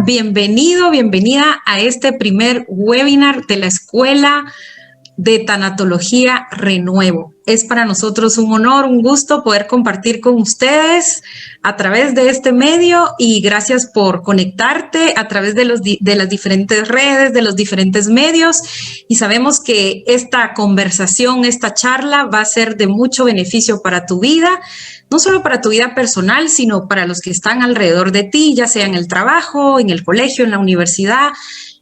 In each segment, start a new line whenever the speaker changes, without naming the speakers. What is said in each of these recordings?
bienvenido, bienvenida a este primer webinar de la Escuela de Tanatología Renuevo. Es para nosotros un honor, un gusto poder compartir con ustedes a través de este medio y gracias por conectarte a través de las diferentes redes, de los diferentes medios, y sabemos que esta conversación, esta charla va a ser de mucho beneficio para tu vida, no solo para tu vida personal, sino para los que están alrededor de ti, ya sea en el trabajo, en el colegio, en la universidad,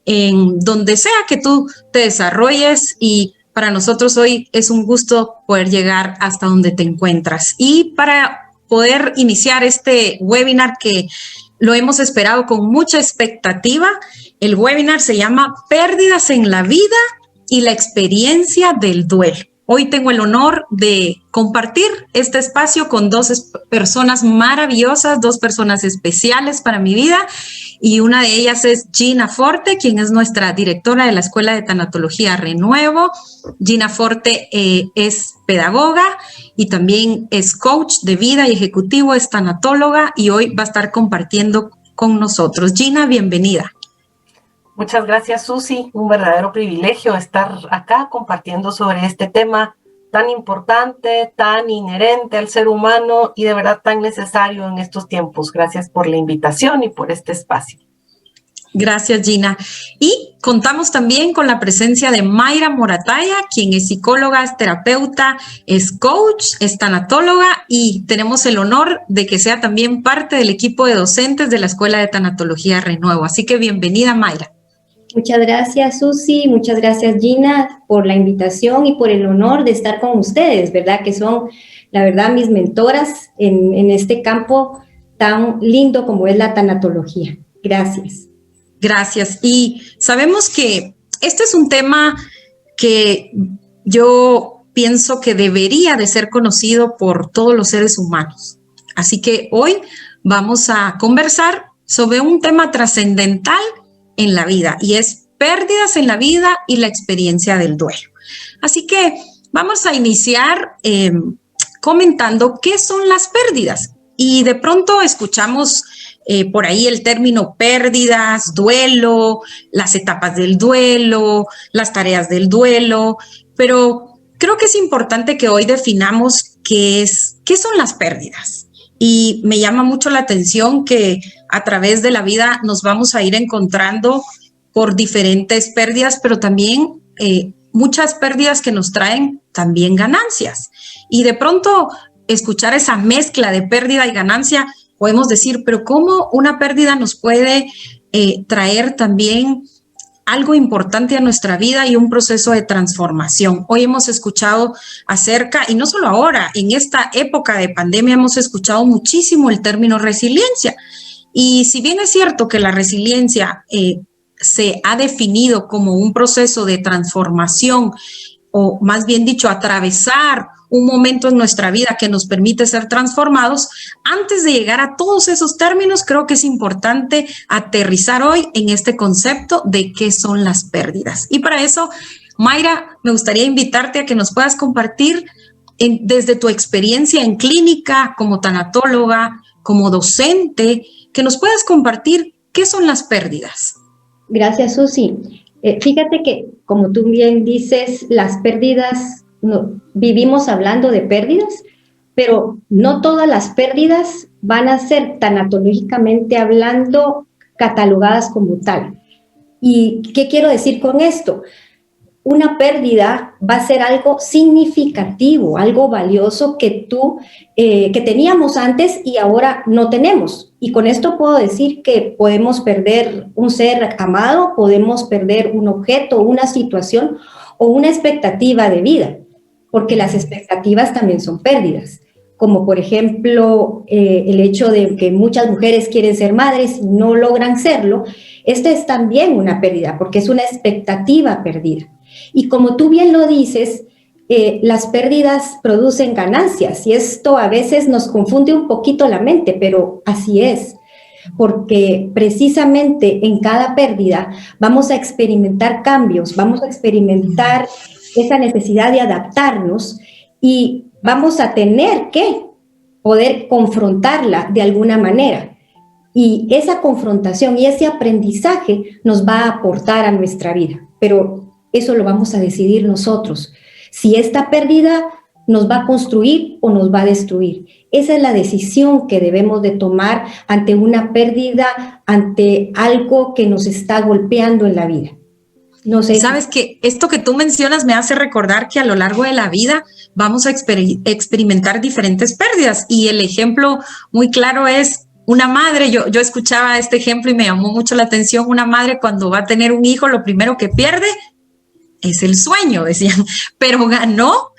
en donde sea que tú te desarrolles, y para nosotros hoy es un gusto poder llegar hasta donde te encuentras. Y para poder iniciar este webinar que lo hemos esperado con mucha expectativa, el webinar se llama Pérdidas en la vida y la experiencia del duelo. Hoy tengo el honor de compartir este espacio con dos personas maravillosas, dos personas especiales para mi vida, y una de ellas es Gina Forte, quien es nuestra directora de la Escuela de Tanatología Renuevo. Gina Forte es pedagoga y también es coach de vida y ejecutivo, es tanatóloga, y hoy va a estar compartiendo con nosotros. Gina, bienvenida.
Muchas gracias, Susi. Un verdadero privilegio estar acá compartiendo sobre este tema tan importante, tan inherente al ser humano y de verdad tan necesario en estos tiempos. Gracias por la invitación y por este espacio.
Gracias, Gina. Y contamos también con la presencia de Mayra Morataya, quien es psicóloga, es terapeuta, es coach, es tanatóloga, y tenemos el honor de que sea también parte del equipo de docentes de la Escuela de Tanatología Renuevo. Así que bienvenida, Mayra.
Muchas gracias, Susi, muchas gracias, Gina, por la invitación y por el honor de estar con ustedes, ¿verdad? Que son, la verdad, mis mentoras en este campo tan lindo como es la tanatología. Gracias.
Gracias. Y sabemos que este es un tema que yo pienso que debería de ser conocido por todos los seres humanos. Así que hoy vamos a conversar sobre un tema trascendental en la vida, y es pérdidas en la vida y la experiencia del duelo. Así que vamos a iniciar comentando qué son las pérdidas. Y de pronto escuchamos por ahí el término pérdidas, duelo, las etapas del duelo, las tareas del duelo, pero creo que es importante que hoy definamos qué son las pérdidas. Y me llama mucho la atención que a través de la vida nos vamos a ir encontrando por diferentes pérdidas, pero también muchas pérdidas que nos traen también ganancias. Y de pronto escuchar esa mezcla de pérdida y ganancia, podemos decir, pero ¿cómo una pérdida nos puede traer también algo importante a nuestra vida y un proceso de transformación? Hoy hemos escuchado acerca, y no solo ahora, en esta época de pandemia hemos escuchado muchísimo el término resiliencia. Y si bien es cierto que la resiliencia se ha definido como un proceso de transformación, o más bien dicho, atravesar un momento en nuestra vida que nos permite ser transformados, antes de llegar a todos esos términos, creo que es importante aterrizar hoy en este concepto de qué son las pérdidas. Y para eso, Mayra, me gustaría invitarte a que nos puedas compartir desde tu experiencia en clínica, como tanatóloga, como docente, que nos puedas compartir qué son las pérdidas.
Gracias, Susi. Fíjate que, como tú bien dices, las pérdidas, vivimos hablando de pérdidas, pero no todas las pérdidas van a ser tanatológicamente hablando catalogadas como tal. ¿Y qué quiero decir con esto? Una pérdida va a ser algo significativo, algo valioso que teníamos antes y ahora no tenemos. Y con esto puedo decir que podemos perder un ser amado, podemos perder un objeto, una situación o una expectativa de vida, porque las expectativas también son pérdidas. Como por ejemplo el hecho de que muchas mujeres quieren ser madres y no logran serlo. Esto es también una pérdida, porque es una expectativa perdida. Y como tú bien lo dices, las pérdidas producen ganancias, y esto a veces nos confunde un poquito la mente, pero así es, porque precisamente en cada pérdida vamos a experimentar cambios, vamos a experimentar esa necesidad de adaptarnos, y vamos a tener que poder confrontarla de alguna manera. Y esa confrontación y ese aprendizaje nos va a aportar a nuestra vida, pero eso lo vamos a decidir nosotros. Si esta pérdida nos va a construir o nos va a destruir. Esa es la decisión que debemos de tomar ante una pérdida, ante algo que nos está golpeando en la vida. No sé.
Sabes que esto que tú mencionas me hace recordar que a lo largo de la vida vamos a experimentar diferentes pérdidas, y el ejemplo muy claro es una madre. Yo escuchaba este ejemplo y me llamó mucho la atención. Una madre, cuando va a tener un hijo, lo primero que pierde es el sueño, decían, pero ganó,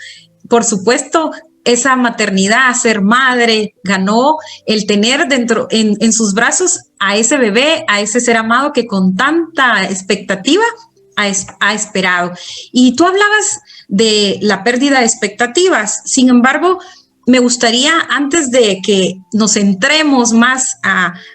por supuesto, esa maternidad, ser madre, ganó el tener dentro en sus brazos a ese bebé, a ese ser amado que con tanta expectativa ha esperado. Y tú hablabas de la pérdida de expectativas. Sin embargo, me gustaría, antes de que nos centremos más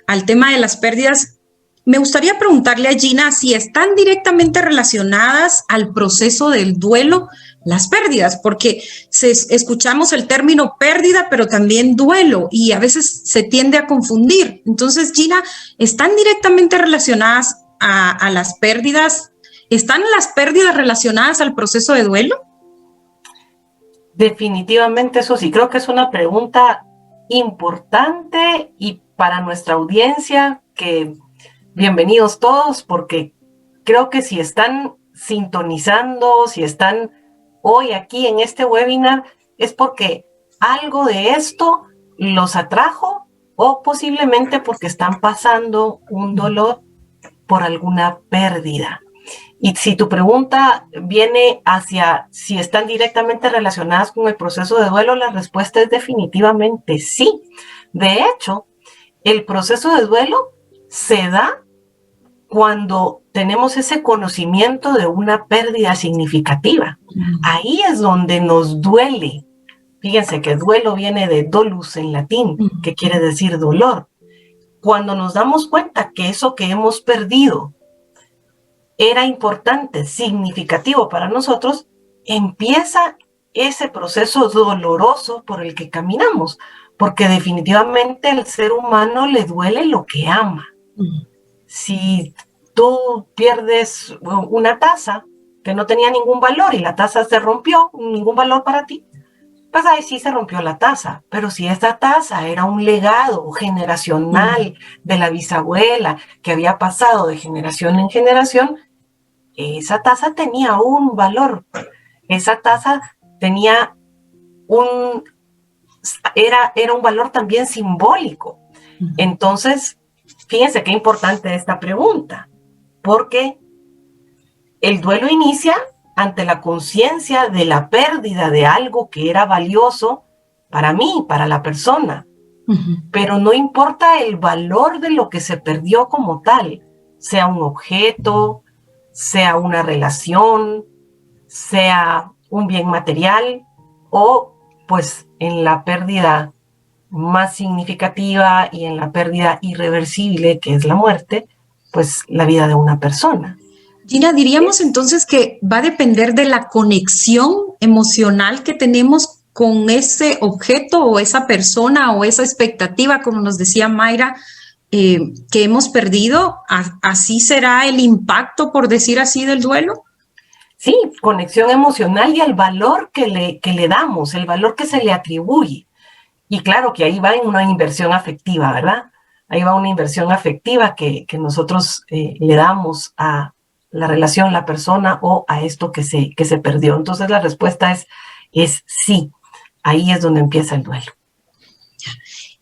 al tema de las pérdidas, me gustaría preguntarle a Gina si están directamente relacionadas al proceso del duelo las pérdidas, porque escuchamos el término pérdida, pero también duelo, y a veces se tiende a confundir. Entonces, Gina, ¿están directamente relacionadas a las pérdidas? ¿Están las pérdidas relacionadas al proceso de duelo?
Definitivamente, Susi, creo que es una pregunta importante, y para nuestra audiencia, que bienvenidos todos, porque creo que si están sintonizando, si están hoy aquí en este webinar, es porque algo de esto los atrajo, o posiblemente porque están pasando un dolor por alguna pérdida. Y si tu pregunta viene hacia si están directamente relacionadas con el proceso de duelo, la respuesta es definitivamente sí. De hecho, el proceso de duelo se da cuando tenemos ese conocimiento de una pérdida significativa. Ahí es donde nos duele. Fíjense que duelo viene de dolus en latín, que quiere decir dolor. Cuando nos damos cuenta que eso que hemos perdido era importante, significativo para nosotros, empieza ese proceso doloroso por el que caminamos, porque definitivamente al ser humano le duele lo que ama. Si tú pierdes una taza que no tenía ningún valor y la taza se rompió, ningún valor para ti, pues ahí sí se rompió la taza. Pero si esa taza era un legado generacional de la bisabuela que había pasado de generación en generación, esa taza tenía un valor. Esa taza tenía era un valor también simbólico. Entonces, fíjense qué importante esta pregunta, porque el duelo inicia ante la conciencia de la pérdida de algo que era valioso para mí, para la persona. Pero no importa el valor de lo que se perdió como tal, sea un objeto, sea una relación, sea un bien material, o pues en la pérdida más significativa y en la pérdida irreversible, que es la muerte, pues la vida de una persona.
Gina, diríamos entonces que va a depender de la conexión emocional que tenemos con ese objeto o esa persona o esa expectativa, como nos decía Mayra, que hemos perdido. ¿Así será el impacto, por decir así, del duelo?
Sí, conexión emocional y el valor que le damos, el valor que se le atribuye. Y claro que ahí va en una inversión afectiva, ¿verdad? Ahí va una inversión afectiva que nosotros le damos a la relación, la persona o a esto que se perdió. Entonces la respuesta es sí. Ahí es donde empieza el duelo.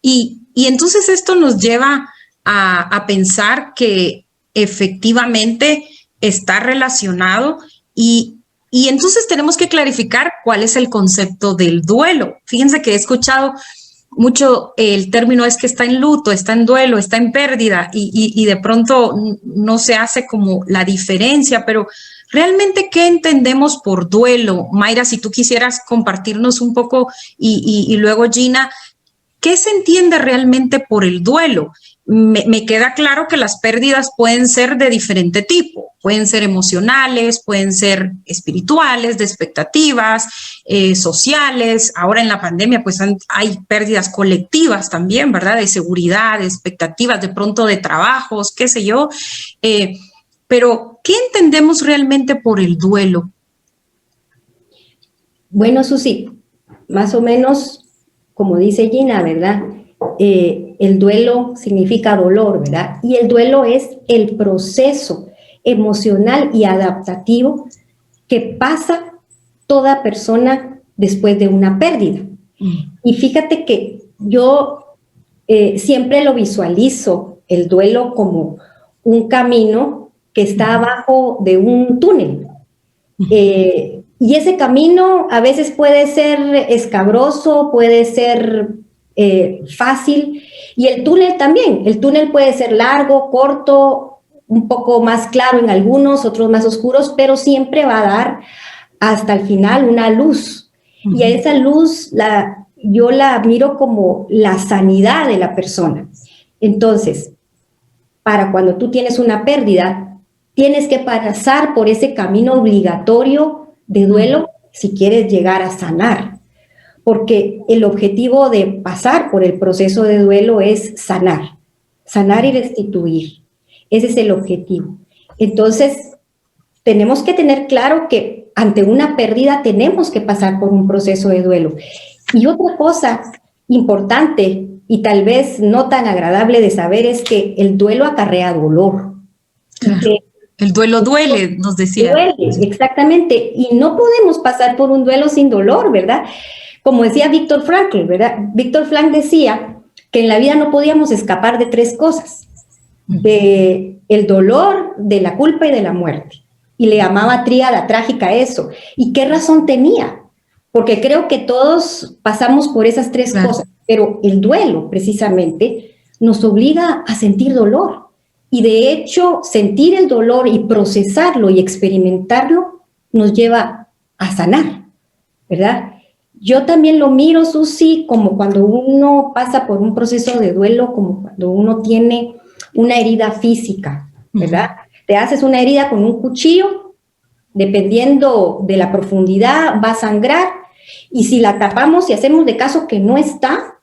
Y entonces esto nos lleva a pensar que efectivamente está relacionado, y entonces tenemos que clarificar cuál es el concepto del duelo. Fíjense que he escuchado mucho el término es que está en luto, está en duelo, está en pérdida, y de pronto no se hace como la diferencia, pero realmente, ¿qué entendemos por duelo? Mayra, si tú quisieras compartirnos un poco, y luego Gina, ¿qué se entiende realmente por el duelo? me queda claro que las pérdidas pueden ser de diferente tipo, pueden ser emocionales, pueden ser espirituales, de expectativas, sociales. Ahora en la pandemia pues hay pérdidas colectivas también, ¿verdad? De seguridad, de expectativas, de pronto de trabajos, qué sé yo. Pero, ¿qué entendemos realmente por el duelo?
Bueno, Susi, más o menos, como dice Gina, ¿verdad? El duelo significa dolor, ¿verdad? Y el duelo es el proceso emocional y adaptativo que pasa toda persona después de una pérdida. Y fíjate que yo siempre lo visualizo, el duelo, como un camino que está abajo de un túnel. Y ese camino a veces puede ser escabroso, puede ser fácil, y el túnel también. El túnel puede ser largo, corto, un poco más claro en algunos, otros más oscuros, pero siempre va a dar hasta el final una luz. Y a esa luz yo la miro como la sanidad de la persona. Entonces, para cuando tú tienes una pérdida, tienes que pasar por ese camino obligatorio de duelo si quieres llegar a sanar. Porque el objetivo de pasar por el proceso de duelo es sanar y restituir. Ese es el objetivo. Entonces, tenemos que tener claro que ante una pérdida tenemos que pasar por un proceso de duelo. Y otra cosa importante y tal vez no tan agradable de saber es que el duelo acarrea dolor.
Claro. El duelo duele, nos decía.
Duele, exactamente. Y no podemos pasar por un duelo sin dolor, ¿verdad? Como decía Víctor Frankl, ¿verdad? Víctor Frankl decía que en la vida no podíamos escapar de tres cosas: de el dolor, de la culpa y de la muerte. Y le llamaba tríada trágica eso. ¿Y qué razón tenía? Porque creo que todos pasamos por esas tres cosas, pero el duelo precisamente nos obliga a sentir dolor. Y de hecho, sentir el dolor y procesarlo y experimentarlo nos lleva a sanar, ¿verdad? Yo también lo miro, Susi, como cuando uno pasa por un proceso de duelo, como cuando uno tiene una herida física, ¿verdad? Te haces una herida con un cuchillo, dependiendo de la profundidad, va a sangrar, y si la tapamos y hacemos de caso que no está,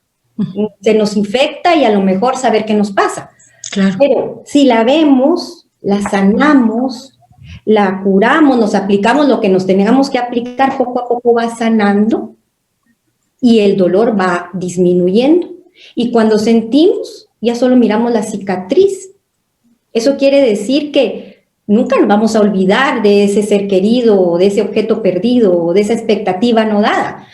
se nos infecta y a lo mejor saber qué nos pasa. Claro. Pero si la vemos, la sanamos, la curamos, nos aplicamos lo que nos tengamos que aplicar, poco a poco va sanando y el dolor va disminuyendo. Y cuando sentimos, ya solo miramos la cicatriz. Eso quiere decir que nunca nos vamos a olvidar de ese ser querido, o de ese objeto perdido, o de esa expectativa no dada.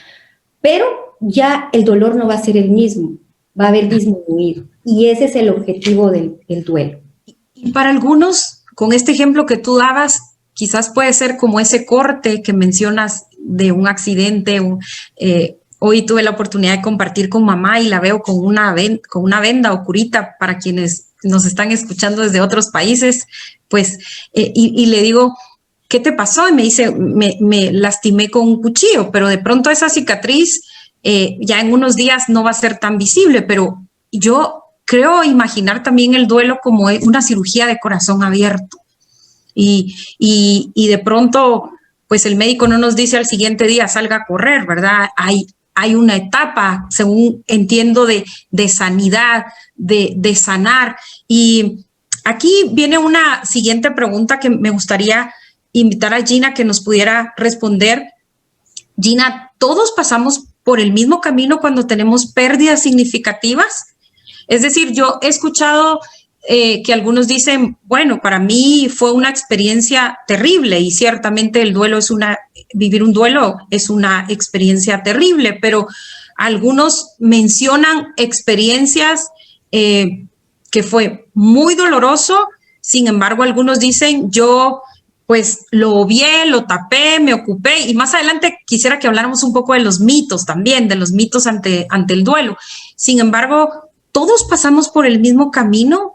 Pero ya el dolor no va a ser el mismo, va a haber disminuido. Y ese es el objetivo del duelo.
Y para algunos, con este ejemplo que tú dabas, quizás puede ser como ese corte que mencionas de un accidente. Hoy tuve la oportunidad de compartir con mamá y la veo con una venda o curita para quienes nos están escuchando desde otros países, pues, y le digo, ¿qué te pasó? Y me dice, me lastimé con un cuchillo, pero de pronto esa cicatriz ya en unos días no va a ser tan visible, pero yo creo imaginar también el duelo como una cirugía de corazón abierto. Y de pronto, pues el médico no nos dice al siguiente día salga a correr, ¿verdad? Hay una etapa, según entiendo, de sanidad, de sanar. Y aquí viene una siguiente pregunta que me gustaría invitar a Gina que nos pudiera responder. Gina, ¿todos pasamos por el mismo camino cuando tenemos pérdidas significativas? Es decir, yo he escuchado que algunos dicen, bueno, para mí fue una experiencia terrible y ciertamente el duelo vivir un duelo es una experiencia terrible, pero algunos mencionan experiencias que fue muy doloroso, sin embargo, algunos dicen, yo pues lo obvié, lo tapé, me ocupé, y más adelante quisiera que habláramos un poco de los mitos también, de los mitos ante el duelo. Sin embargo, ¿todos pasamos por el mismo camino?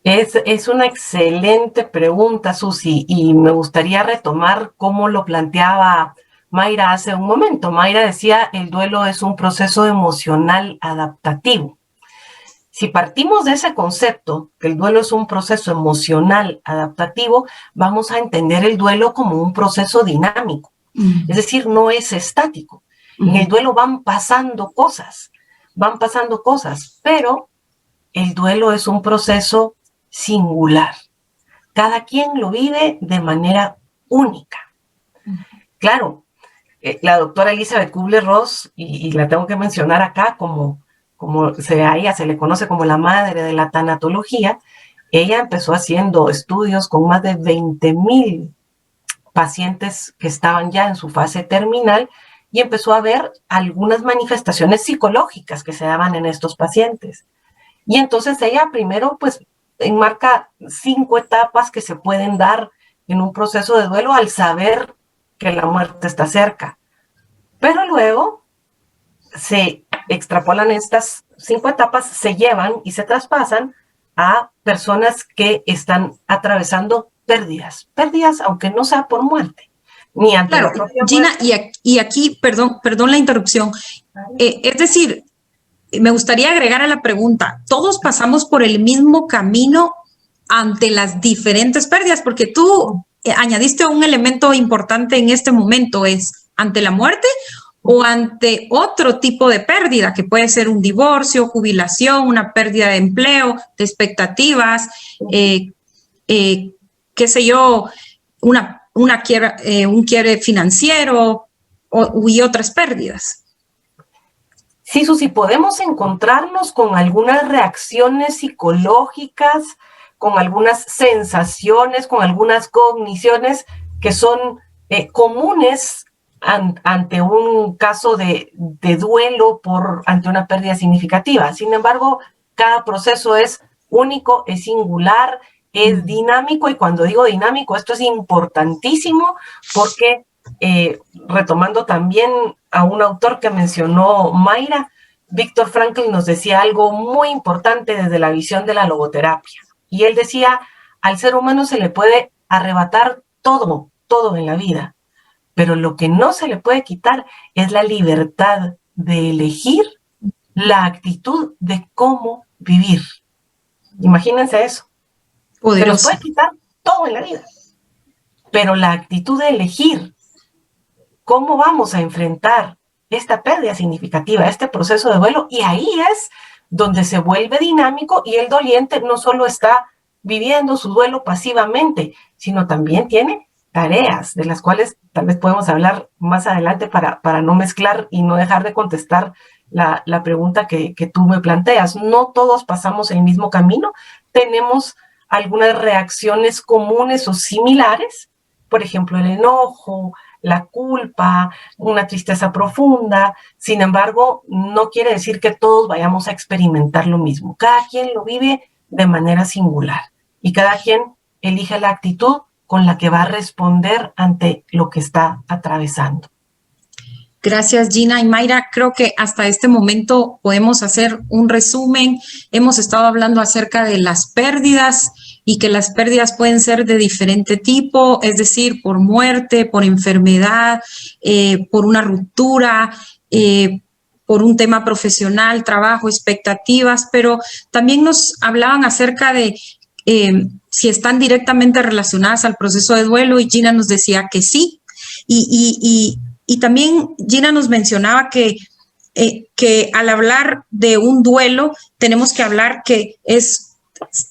Es una excelente pregunta, Susi, y me gustaría retomar cómo lo planteaba Mayra hace un momento. Mayra decía, el duelo es un proceso emocional adaptativo. Si partimos de ese concepto, que el duelo es un proceso emocional adaptativo, vamos a entender el duelo como un proceso dinámico. Es decir, no es estático. En el duelo van pasando cosas, pero el duelo es un proceso singular. Cada quien lo vive de manera única. Claro, la doctora Elizabeth Kubler-Ross, y la tengo que mencionar acá como a ella se le conoce como la madre de la tanatología, ella empezó haciendo estudios con más de 20,000 pacientes que estaban ya en su fase terminal y empezó a ver algunas manifestaciones psicológicas que se daban en estos pacientes. Y entonces ella primero pues enmarca 5 etapas que se pueden dar en un proceso de duelo al saber que la muerte está cerca. Pero luego se extrapolan estas 5 etapas, se llevan y se traspasan a personas que están atravesando pérdidas, aunque no sea por muerte, ni ante
Claro,
la propia
Gina,
muerte.
y aquí, perdón la interrupción, es decir, me gustaría agregar a la pregunta, todos pasamos por el mismo camino ante las diferentes pérdidas, porque tú añadiste un elemento importante en este momento, es ante la muerte o ante otro tipo de pérdida, que puede ser un divorcio, jubilación, una pérdida de empleo, de expectativas, qué sé yo, un quiebre financiero y otras pérdidas.
Sí, Susi, podemos encontrarnos con algunas reacciones psicológicas, con algunas sensaciones, con algunas cogniciones que son comunes ante un caso de duelo ante una pérdida significativa. Sin embargo, cada proceso es único, es singular, es dinámico, y cuando digo dinámico, esto es importantísimo porque, retomando también a un autor que mencionó Mayra, Viktor Frankl nos decía algo muy importante desde la visión de la logoterapia. Y él decía, al ser humano se le puede arrebatar todo en la vida, pero lo que no se le puede quitar es la libertad de elegir la actitud de cómo vivir. Imagínense eso.
Poderoso.
Se nos puede quitar todo en la vida, pero la actitud de elegir cómo vamos a enfrentar esta pérdida significativa, este proceso de duelo, y ahí es donde se vuelve dinámico y el doliente no solo está viviendo su duelo pasivamente, sino también tiene tareas de las cuales tal vez podemos hablar más adelante para no mezclar y no dejar de contestar la pregunta que tú me planteas. No todos pasamos el mismo camino, tenemos algunas reacciones comunes o similares, por ejemplo, el enojo, la culpa, una tristeza profunda. Sin embargo, no quiere decir que todos vayamos a experimentar lo mismo. Cada quien lo vive de manera singular y cada quien elige la actitud con la que va a responder ante lo que está atravesando.
Gracias, Gina y Mayra. Creo que hasta este momento podemos hacer un resumen. Hemos estado hablando acerca de las pérdidas y que las pérdidas pueden ser de diferente tipo, es decir, por muerte, por enfermedad, por una ruptura, por un tema profesional, trabajo, expectativas, pero también nos hablaban acerca de si están directamente relacionadas al proceso de duelo, y Gina nos decía que sí. Y también Gina nos mencionaba que al hablar de un duelo tenemos que hablar que es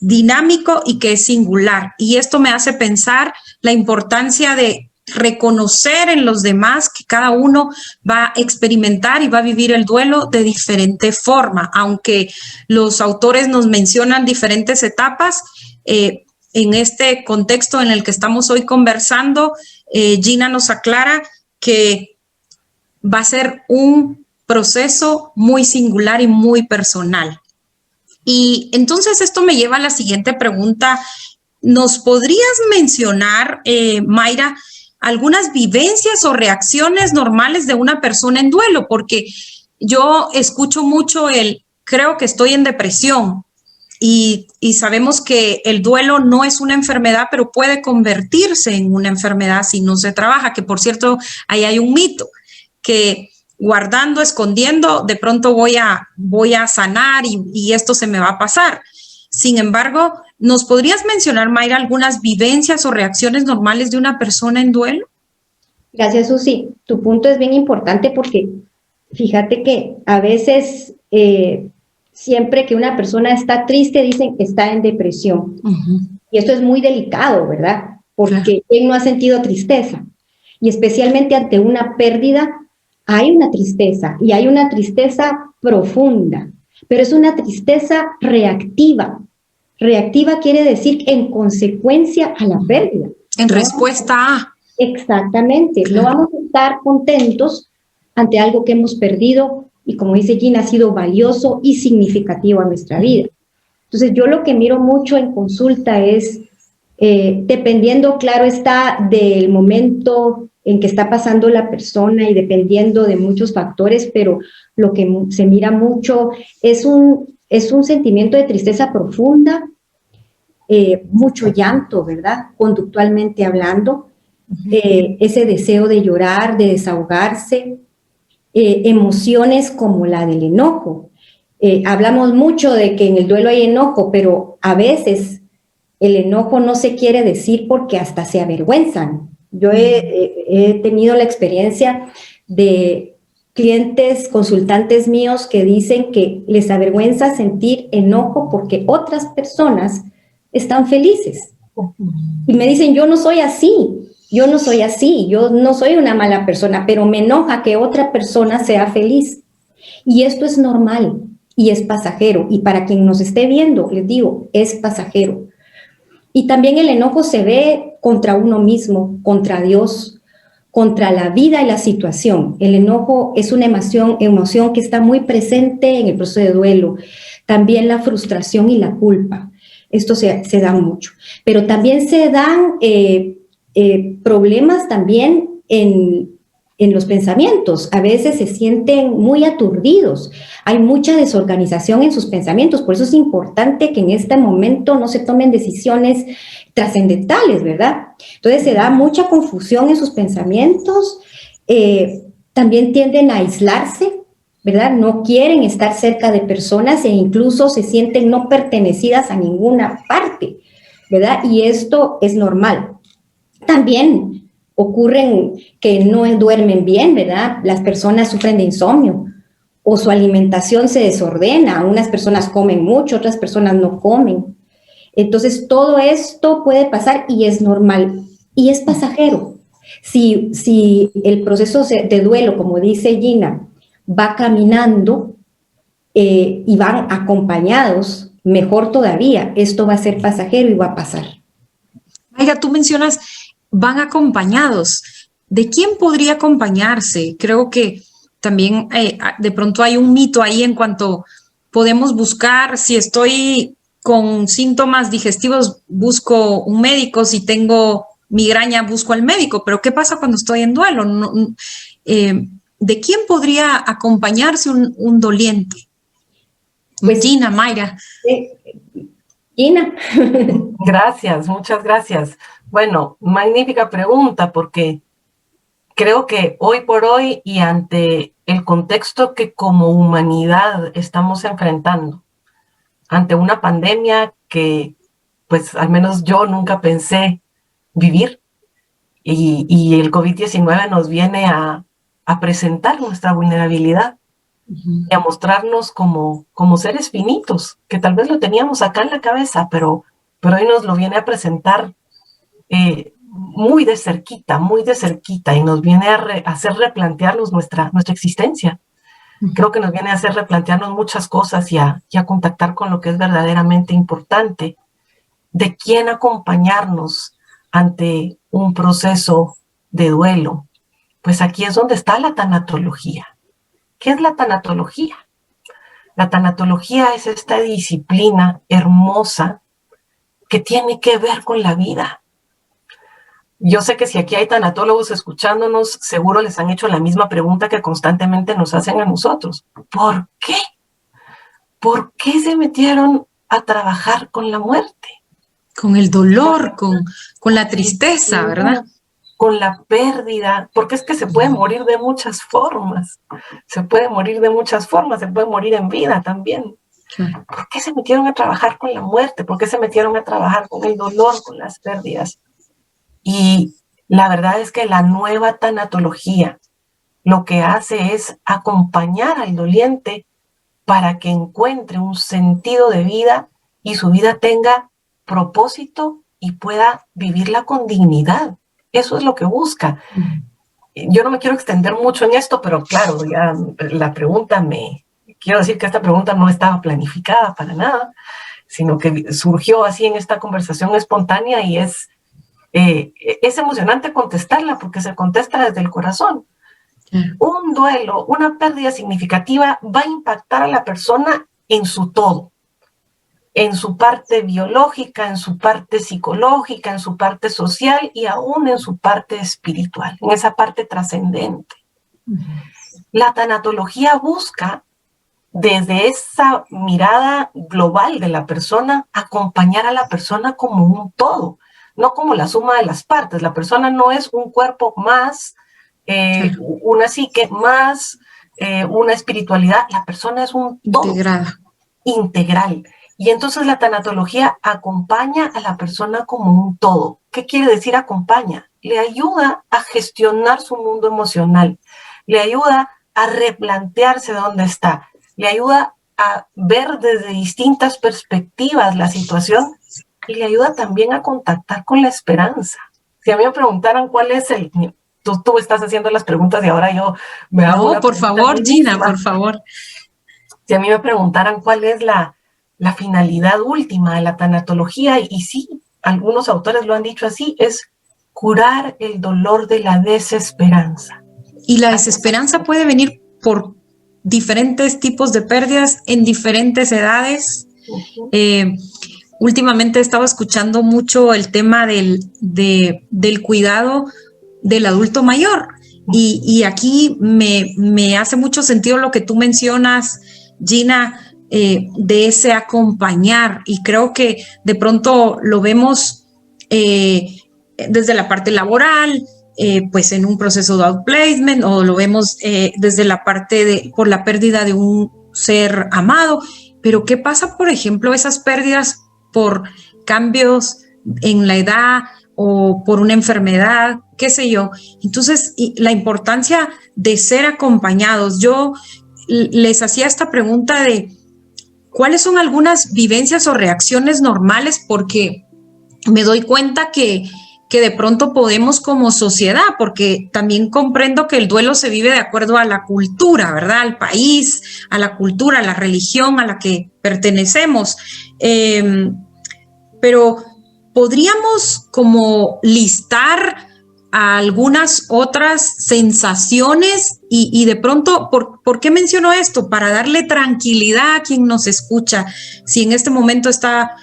dinámico y que es singular. Y esto me hace pensar la importancia de reconocer en los demás que cada uno va a experimentar y va a vivir el duelo de diferente forma. Aunque los autores nos mencionan diferentes etapas, en este contexto en el que estamos hoy conversando, Gina nos aclara que va a ser un proceso muy singular y muy personal. Y entonces esto me lleva a la siguiente pregunta. ¿Nos podrías mencionar, Mayra, algunas vivencias o reacciones normales de una persona en duelo? Porque yo escucho mucho creo que estoy en depresión, y sabemos que el duelo no es una enfermedad, pero puede convertirse en una enfermedad si no se trabaja, que por cierto, ahí hay un mito, que guardando, escondiendo, de pronto voy a sanar y esto se me va a pasar. Sin embargo, ¿nos podrías mencionar, Mayra, algunas vivencias o reacciones normales de una persona en duelo?
Gracias, Susi. Tu punto es bien importante porque fíjate que a veces siempre que una persona está triste dicen que está en depresión. Y esto es muy delicado, ¿verdad? Porque ¿quién no ha sentido tristeza? Y especialmente ante una pérdida hay una tristeza y hay una tristeza profunda, pero es una tristeza reactiva. Reactiva quiere decir en consecuencia a la pérdida.
En respuesta a.
Exactamente. No vamos a estar contentos ante algo que hemos perdido y, como dice Gina, ha sido valioso y significativo en nuestra vida. Entonces, yo lo que miro mucho en consulta es, dependiendo, claro está, del momento en que está pasando la persona y dependiendo de muchos factores, pero lo que se mira mucho es un sentimiento de tristeza profunda, mucho llanto, ¿verdad? Conductualmente hablando, ese deseo de llorar, de desahogarse, emociones como la del enojo. Hablamos mucho de que en el duelo hay enojo, pero a veces el enojo no se quiere decir porque hasta se avergüenzan. Yo he tenido la experiencia de clientes, consultantes míos que dicen que les avergüenza sentir enojo porque otras personas están felices. Y me dicen, yo no soy así, yo no soy una mala persona, pero me enoja que otra persona sea feliz. Y esto es normal y es pasajero. Y para quien nos esté viendo, les digo, es pasajero. Y también el enojo se ve contra uno mismo, contra Dios, contra la vida y la situación. El enojo es una emoción que está muy presente en el proceso de duelo. También la frustración y la culpa. Esto se da mucho. Pero también se dan problemas también en los pensamientos. A veces se sienten muy aturdidos. Hay mucha desorganización en sus pensamientos. Por eso es importante que en este momento no se tomen decisiones trascendentales, ¿verdad? Entonces se da mucha confusión en sus pensamientos. También tienden a aislarse, ¿verdad? No quieren estar cerca de personas e incluso se sienten no pertenecidas a ninguna parte, ¿verdad? Y esto es normal. También ocurren que no duermen bien, ¿verdad? Las personas sufren de insomnio o su alimentación se desordena. Unas personas comen mucho, otras personas no comen. Entonces, todo esto puede pasar y es normal y es pasajero. Si el proceso de duelo, como dice Gina, va caminando y van acompañados, mejor todavía, esto va a ser pasajero y va a pasar.
Mayra, tú mencionas, van acompañados. ¿De quién podría acompañarse? Creo que también de pronto hay un mito ahí en cuanto podemos buscar, si estoy con síntomas digestivos, busco un médico, si tengo migraña, busco al médico, pero ¿qué pasa cuando estoy en duelo? ¿De quién podría acompañarse un doliente? Pues, Gina, Mayra.
Gina.
Gracias, muchas gracias. Bueno, magnífica pregunta porque creo que hoy por hoy y ante el contexto que como humanidad estamos enfrentando, ante una pandemia que pues al menos yo nunca pensé vivir y el COVID-19 nos viene a presentar nuestra vulnerabilidad y a mostrarnos como seres finitos, que tal vez lo teníamos acá en la cabeza, pero hoy nos lo viene a presentar muy de cerquita, y nos viene a hacer replantearnos nuestra existencia. Creo que nos viene a hacer replantearnos muchas cosas y a contactar con lo que es verdaderamente importante, de quién acompañarnos ante un proceso de duelo. Pues aquí es donde está la tanatología. ¿Qué es la tanatología? La tanatología es esta disciplina hermosa que tiene que ver con la vida. Yo sé que si aquí hay tanatólogos escuchándonos, seguro les han hecho la misma pregunta que constantemente nos hacen a nosotros. ¿Por qué? ¿Por qué se metieron a trabajar con la muerte?
Con el dolor, con la tristeza, ¿verdad?
con la pérdida, porque es que se puede morir de muchas formas, se puede morir de muchas formas, se puede morir en vida también. ¿Por qué se metieron a trabajar con la muerte? ¿Por qué se metieron a trabajar con el dolor, con las pérdidas? Y la verdad es que la nueva tanatología lo que hace es acompañar al doliente para que encuentre un sentido de vida y su vida tenga propósito y pueda vivirla con dignidad. Eso es lo que busca. Yo no me quiero extender mucho en esto, pero claro, ya la pregunta quiero decir que esta pregunta no estaba planificada para nada, sino que surgió así en esta conversación espontánea y es emocionante contestarla porque se contesta desde el corazón. Un duelo, una pérdida significativa va a impactar a la persona en su todo, en su parte biológica, en su parte psicológica, en su parte social y aún en su parte espiritual, en esa parte trascendente. La tanatología busca, desde esa mirada global de la persona, acompañar a la persona como un todo, no como la suma de las partes. La persona no es un cuerpo más, una psique más, una espiritualidad. La persona es un todo integral. Y entonces la tanatología acompaña a la persona como un todo. ¿Qué quiere decir acompaña? Le ayuda a gestionar su mundo emocional, le ayuda a replantearse dónde está, le ayuda a ver desde distintas perspectivas la situación y le ayuda también a contactar con la esperanza. Si a mí me preguntaran cuál es tú estás haciendo las preguntas y ahora yo me hago.
No, por favor, Gina, por favor.
Si a mí me preguntaran cuál es la finalidad última de la tanatología, y sí, algunos autores lo han dicho así, es curar el dolor de la desesperanza.
Y la desesperanza puede venir por diferentes tipos de pérdidas en diferentes edades. Últimamente he estado escuchando mucho el tema del cuidado del adulto mayor. Y aquí me hace mucho sentido lo que tú mencionas, Gina, de ese acompañar. Y creo que de pronto lo vemos desde la parte laboral, pues en un proceso de outplacement, o lo vemos desde la parte por la pérdida de un ser amado. Pero ¿qué pasa, por ejemplo, esas pérdidas por cambios en la edad o por una enfermedad, qué sé yo? Entonces, la importancia de ser acompañados. Yo les hacía esta pregunta de cuáles son algunas vivencias o reacciones normales, porque me doy cuenta que de pronto podemos como sociedad, porque también comprendo que el duelo se vive de acuerdo a la cultura, ¿verdad? Al país, a la cultura, a la religión a la que pertenecemos. Pero podríamos como listar algunas otras sensaciones y de pronto, ¿por qué menciono esto? Para darle tranquilidad a quien nos escucha. Si en este momento está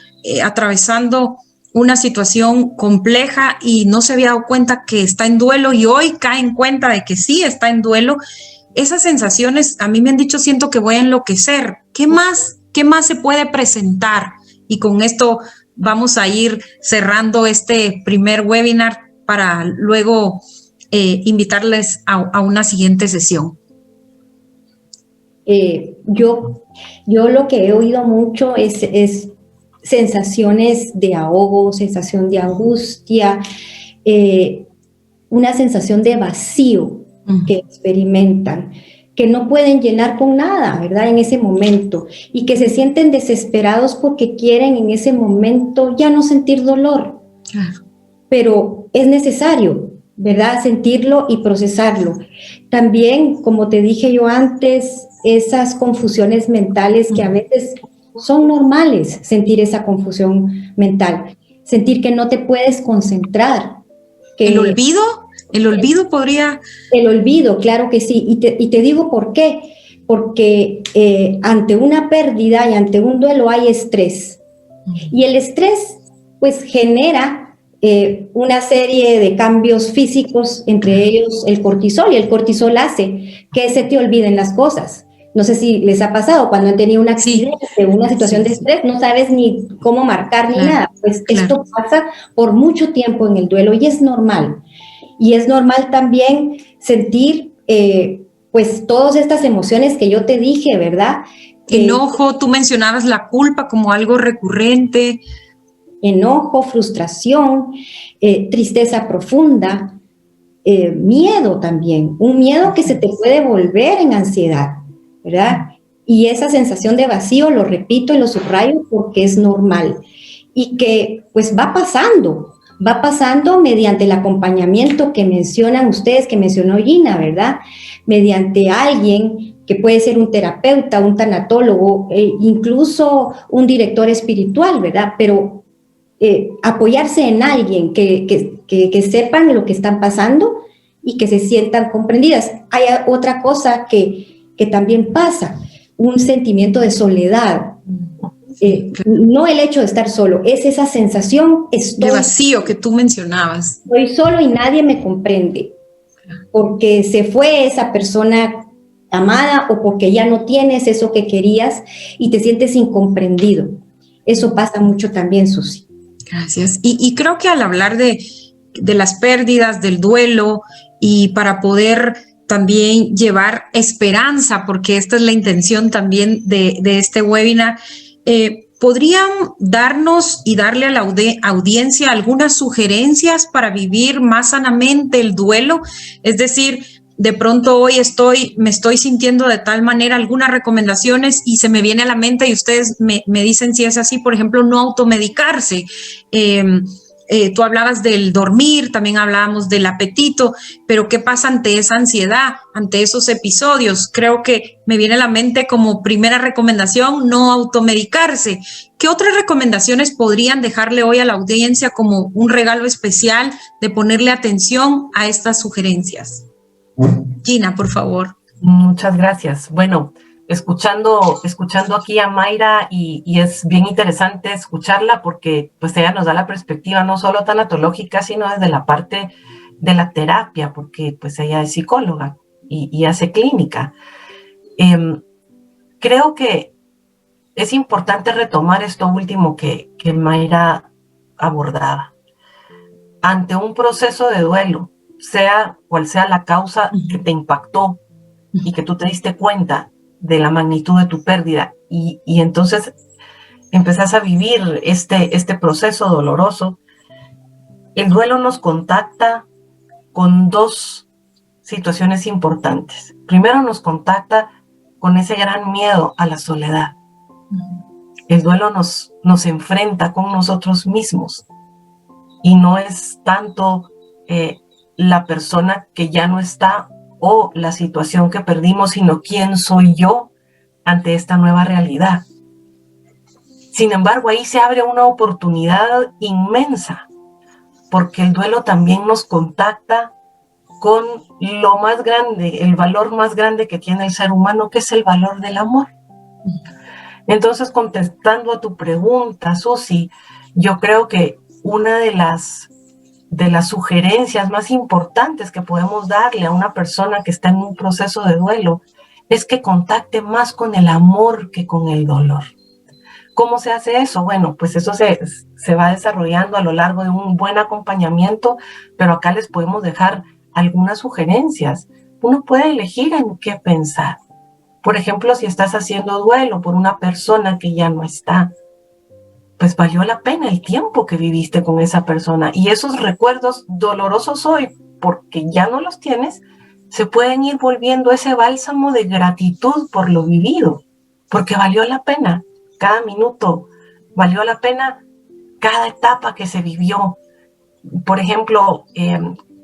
atravesando una situación compleja y no se había dado cuenta que está en duelo y hoy cae en cuenta de que sí está en duelo, esas sensaciones a mí me han dicho, siento que voy a enloquecer. ¿Qué más se puede presentar? Y con esto vamos a ir cerrando este primer webinar para luego invitarles a una siguiente sesión.
Yo lo que he oído mucho es sensaciones de ahogo, sensación de angustia, una sensación de vacío que experimentan, que no pueden llenar con nada, ¿verdad? En ese momento, y que se sienten desesperados porque quieren en ese momento ya no sentir dolor. Claro. Pero es necesario, ¿verdad? Sentirlo y procesarlo. También, como te dije yo antes, esas confusiones mentales que a veces son normales, sentir esa confusión mental, sentir que no te puedes concentrar. Que
¿El olvido? ¿El olvido podría...?
El olvido, claro que sí. Y te digo por qué. Porque ante una pérdida y ante un duelo hay estrés. Y el estrés, pues, genera una serie de cambios físicos, entre ellos el cortisol. Y el cortisol hace que se te olviden las cosas. No sé si les ha pasado, cuando han tenido un accidente, una situación de estrés, no sabes ni cómo marcar ni nada. Pues esto pasa por mucho tiempo en el duelo y es normal. Y es normal también sentir, pues, todas estas emociones que yo te dije, ¿verdad?
Enojo, tú mencionabas la culpa como algo recurrente.
Enojo, frustración, tristeza profunda, miedo también, un miedo que se te puede volver en ansiedad, ¿verdad? Y esa sensación de vacío, lo repito y lo subrayo porque es normal y que pues va pasando mediante el acompañamiento que mencionan ustedes, que mencionó Gina, ¿verdad? Mediante alguien que puede ser un terapeuta, un tanatólogo, incluso un director espiritual, ¿verdad? Pero apoyarse en alguien que sepan lo que están pasando y que se sientan comprendidas. Hay otra cosa que también pasa, un sentimiento de soledad. No el hecho de estar solo, es esa sensación,
De vacío que tú mencionabas.
Estoy solo y nadie me comprende, porque se fue esa persona amada o porque ya no tienes eso que querías y te sientes incomprendido. Eso pasa mucho también, Susi.
Gracias. Y creo que al hablar de las pérdidas, del duelo, y para poder también llevar esperanza, porque esta es la intención también de este webinar, ¿podrían darnos y darle a la audiencia algunas sugerencias para vivir más sanamente el duelo? Es decir, de pronto hoy me estoy sintiendo de tal manera, algunas recomendaciones y se me viene a la mente y ustedes me dicen si es así. Por ejemplo, no automedicarse. Tú hablabas del dormir, también hablábamos del apetito, pero ¿qué pasa ante esa ansiedad, ante esos episodios? Creo que me viene a la mente como primera recomendación, no automedicarse. ¿Qué otras recomendaciones podrían dejarle hoy a la audiencia como un regalo especial de ponerle atención a estas sugerencias? Gina, por favor.
Muchas gracias. Bueno, escuchando aquí a Mayra y es bien interesante escucharla porque pues ella nos da la perspectiva no solo tanatológica, sino desde la parte de la terapia, porque pues ella es psicóloga y hace clínica. Creo que es importante retomar esto último que Mayra abordaba. Ante un proceso de duelo, sea cual sea la causa que te impactó y que tú te diste cuenta de la magnitud de tu pérdida y entonces empezás a vivir este proceso doloroso, el duelo nos contacta con dos situaciones importantes. Primero nos contacta con ese gran miedo a la soledad. El duelo nos enfrenta con nosotros mismos y no es tanto la persona que ya no está o la situación que perdimos, sino quién soy yo ante esta nueva realidad. Sin embargo, ahí se abre una oportunidad inmensa, porque el duelo también nos contacta con lo más grande, el valor más grande que tiene el ser humano, que es el valor del amor. Entonces, contestando a tu pregunta, Susi, yo creo que una de las sugerencias más importantes que podemos darle a una persona que está en un proceso de duelo es que contacte más con el amor que con el dolor. ¿Cómo se hace eso? Bueno, pues eso se va desarrollando a lo largo de un buen acompañamiento, pero acá les podemos dejar algunas sugerencias. Uno puede elegir en qué pensar. Por ejemplo, si estás haciendo duelo por una persona que ya no está, pues valió la pena el tiempo que viviste con esa persona. Y esos recuerdos dolorosos hoy, porque ya no los tienes, se pueden ir volviendo ese bálsamo de gratitud por lo vivido, porque valió la pena cada minuto, valió la pena cada etapa que se vivió. Por ejemplo,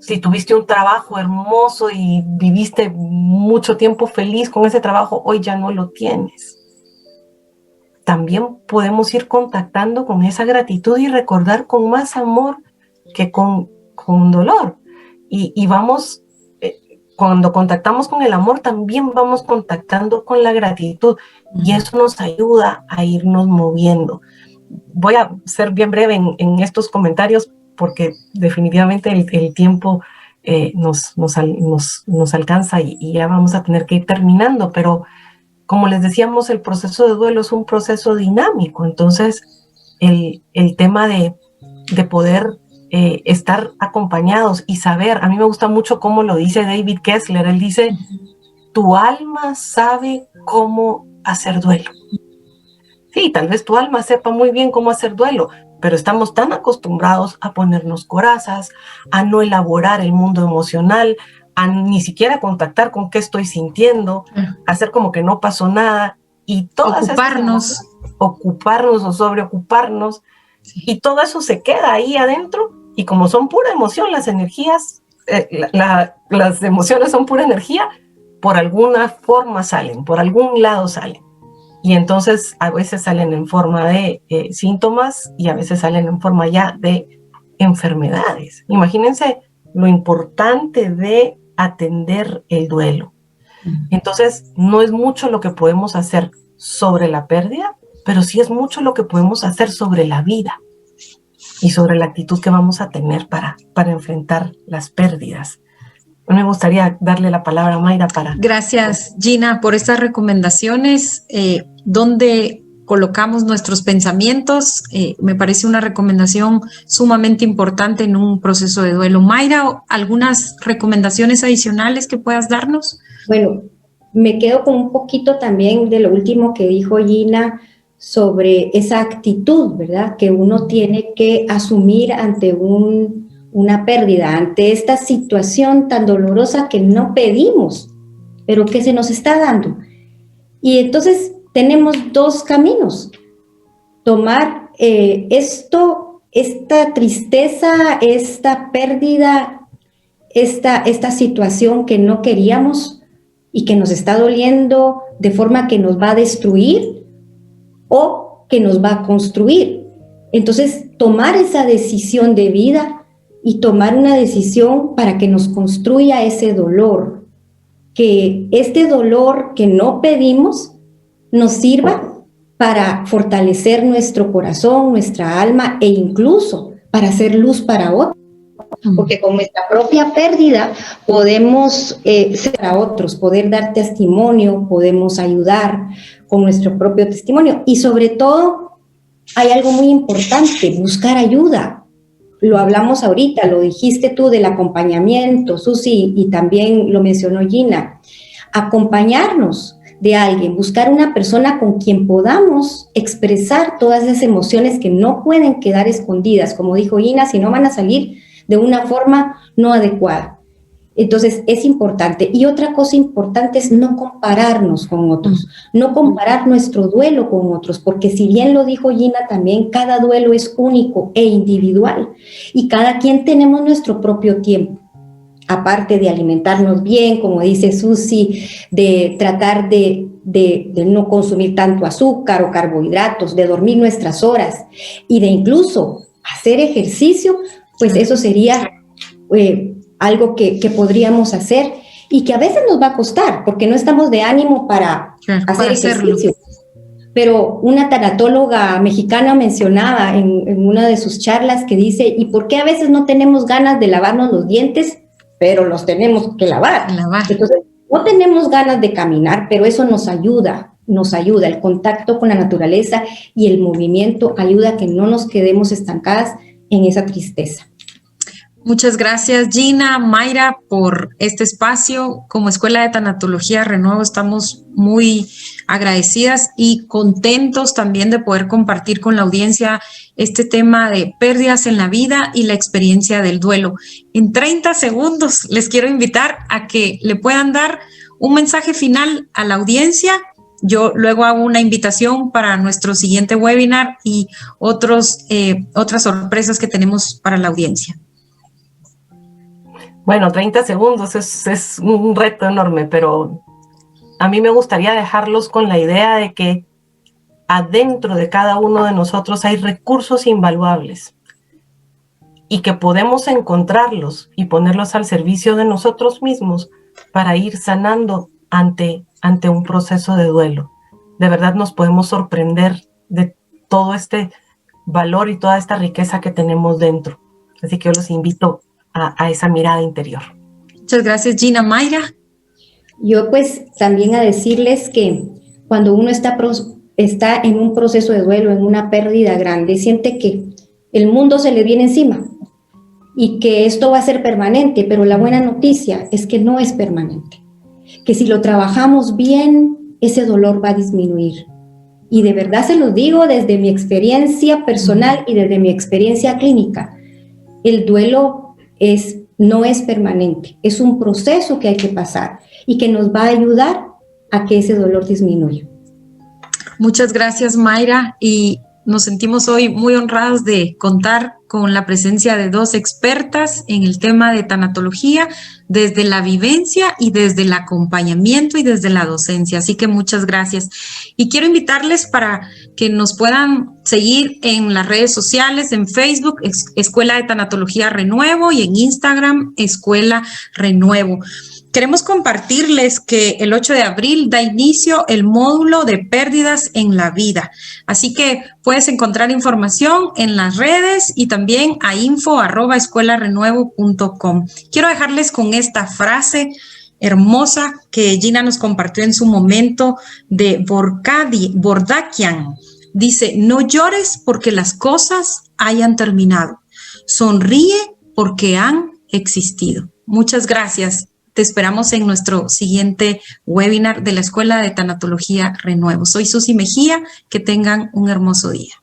si tuviste un trabajo hermoso y viviste mucho tiempo feliz con ese trabajo, hoy ya no lo tienes. También podemos ir contactando con esa gratitud y recordar con más amor que con dolor. Y vamos, cuando contactamos con el amor, también vamos contactando con la gratitud. Y eso nos ayuda a irnos moviendo. Voy a ser bien breve en estos comentarios porque definitivamente el tiempo nos alcanza y ya vamos a tener que ir terminando, pero como les decíamos, el proceso de duelo es un proceso dinámico, entonces el tema de poder estar acompañados y saber. A mí me gusta mucho cómo lo dice David Kessler. Él dice, tu alma sabe cómo hacer duelo. Sí, tal vez tu alma sepa muy bien cómo hacer duelo, pero estamos tan acostumbrados a ponernos corazas, a no elaborar el mundo emocional, a ni siquiera contactar con qué estoy sintiendo, a hacer como que no pasó nada, y todas ocuparnos o sobreocuparnos, sí. Y todo eso se queda ahí adentro, y como son pura emoción, las energías, las emociones son pura energía, por alguna forma salen, por algún lado salen. Y entonces a veces salen en forma de síntomas y a veces salen en forma ya de enfermedades. Imagínense lo importante de atender el duelo. Entonces no es mucho lo que podemos hacer sobre la pérdida, pero sí es mucho lo que podemos hacer sobre la vida y sobre la actitud que vamos a tener para enfrentar las pérdidas. Me gustaría darle la palabra a Mayra para...
Gracias, Gina, por estas recomendaciones. ¿Dónde colocamos nuestros pensamientos? Me parece una recomendación sumamente importante en un proceso de duelo. Mayra, ¿algunas recomendaciones adicionales que puedas darnos?
Bueno, me quedo con un poquito también de lo último que dijo Gina sobre esa actitud, ¿verdad?, que uno tiene que asumir ante una pérdida, ante esta situación tan dolorosa que no pedimos, pero que se nos está dando. Y entonces tenemos dos caminos: tomar esta tristeza, esta pérdida, esta situación que no queríamos y que nos está doliendo de forma que nos va a destruir o que nos va a construir. Entonces, tomar esa decisión de vida y tomar una decisión para que nos construya ese dolor, que este dolor que no pedimos nos sirva para fortalecer nuestro corazón, nuestra alma, e incluso para hacer luz para otros, porque con nuestra propia pérdida podemos ser a otros, poder dar testimonio, podemos ayudar con nuestro propio testimonio, y sobre todo hay algo muy importante: buscar ayuda. Lo hablamos ahorita, lo dijiste tú del acompañamiento, Susi, y también lo mencionó Gina. Acompañarnos de alguien, buscar una persona con quien podamos expresar todas esas emociones que no pueden quedar escondidas, como dijo Gina, si no van a salir de una forma no adecuada. Entonces es importante. Y otra cosa importante es no compararnos con otros, no comparar nuestro duelo con otros, porque si bien lo dijo Gina también, cada duelo es único e individual y cada quien tenemos nuestro propio tiempo. Aparte de alimentarnos bien, como dice Susi, de tratar de no consumir tanto azúcar o carbohidratos, de dormir nuestras horas y de incluso hacer ejercicio, pues eso sería algo que podríamos hacer y que a veces nos va a costar porque no estamos de ánimo para hacer ejercicio. Pero una tanatóloga mexicana mencionaba en una de sus charlas que dice, ¿y por qué a veces no tenemos ganas de lavarnos los dientes, pero los tenemos que lavar? Entonces, no tenemos ganas de caminar, pero eso nos ayuda. El contacto con la naturaleza y el movimiento ayuda a que no nos quedemos estancadas en esa tristeza.
Muchas gracias, Gina, Mayra, por este espacio. Como Escuela de Tanatología Renuevo estamos muy agradecidas y contentos también de poder compartir con la audiencia este tema de pérdidas en la vida y la experiencia del duelo. En 30 segundos les quiero invitar a que le puedan dar un mensaje final a la audiencia. Yo luego hago una invitación para nuestro siguiente webinar y otras sorpresas que tenemos para la audiencia.
Bueno, 30 segundos es un reto enorme, pero a mí me gustaría dejarlos con la idea de que adentro de cada uno de nosotros hay recursos invaluables y que podemos encontrarlos y ponerlos al servicio de nosotros mismos para ir sanando ante un proceso de duelo. De verdad nos podemos sorprender de todo este valor y toda esta riqueza que tenemos dentro. Así que yo los invito a esa mirada interior.
Muchas gracias, Gina. Mayra.
Yo pues también a decirles que cuando uno está en un proceso de duelo, en una pérdida grande, siente que el mundo se le viene encima y que esto va a ser permanente, pero la buena noticia es que no es permanente, que si lo trabajamos bien, ese dolor va a disminuir. Y de verdad se los digo desde mi experiencia personal y desde mi experiencia clínica, el duelo no es permanente, es un proceso que hay que pasar y que nos va a ayudar a que ese dolor disminuya.
Muchas gracias, Mayra, y nos sentimos hoy muy honrados de contar con la presencia de dos expertas en el tema de tanatología, desde la vivencia y desde el acompañamiento y desde la docencia. Así que muchas gracias. Y quiero invitarles para que nos puedan seguir en las redes sociales, en Facebook, Escuela de Tanatología Renuevo, y en Instagram, Escuela Renuevo. Queremos compartirles que el 8 de abril da inicio el módulo de pérdidas en la vida. Así que puedes encontrar información en las redes y también a info@escuelarenuevo.com. Quiero dejarles con esta frase hermosa que Gina nos compartió en su momento de Bordakian. Dice: no llores porque las cosas hayan terminado. Sonríe porque han existido. Muchas gracias. Te esperamos en nuestro siguiente webinar de la Escuela de Tanatología Renuevo. Soy Susi Mejía. Que tengan un hermoso día.